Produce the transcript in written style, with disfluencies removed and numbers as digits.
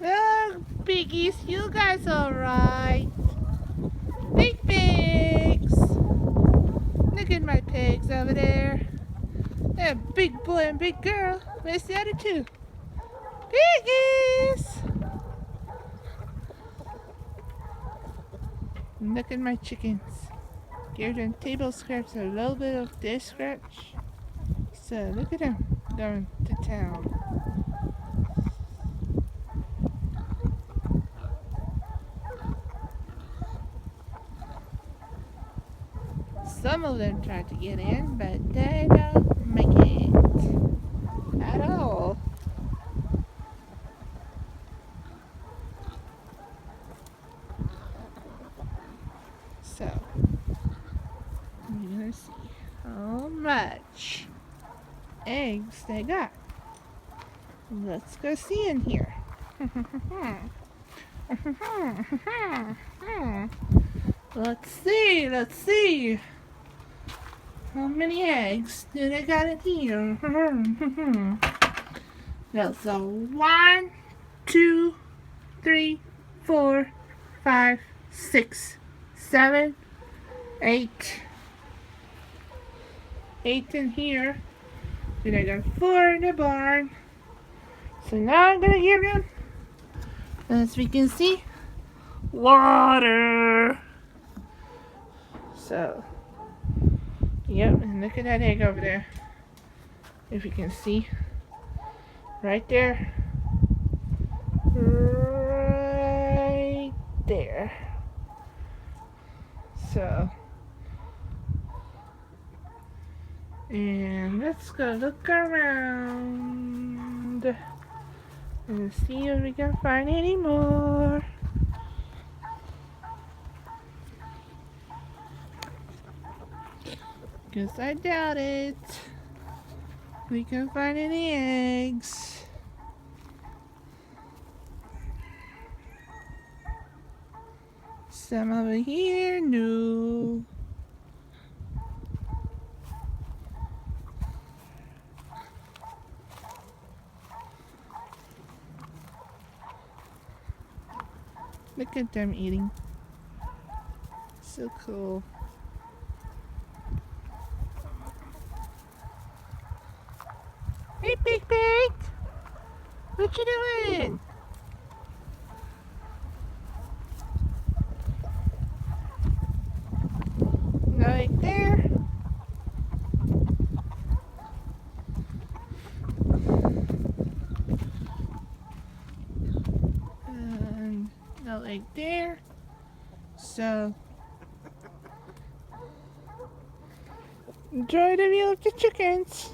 Oh, piggies, you guys alright? Big pigs! Look at my pigs over there. A big boy and big girl. Where's the other two? Piggies! Look at my chickens. Give them table scraps a little bit of this scratch. So look at them going to town. Some of them try to get in, but they don't make it at all. So, you're gonna see how much eggs they got. Let's go see in here. Let's see. How many eggs do they got in here? Well, so 1, 2, 3, 4, 5, 6, 7, 8. 8 in here. Then I got 4 in the barn. So now I'm gonna give them, as we can see, water. So, yep, and look at that egg over there. If you can see, right there. Right there. So, and let's go look around and see if we can find any more. Because I doubt it. We can find any eggs. Some over here, no. Look at them eating. So cool. Hey, Big Pig! What you doing? Right there. And no egg there. So, enjoy the view of the chickens.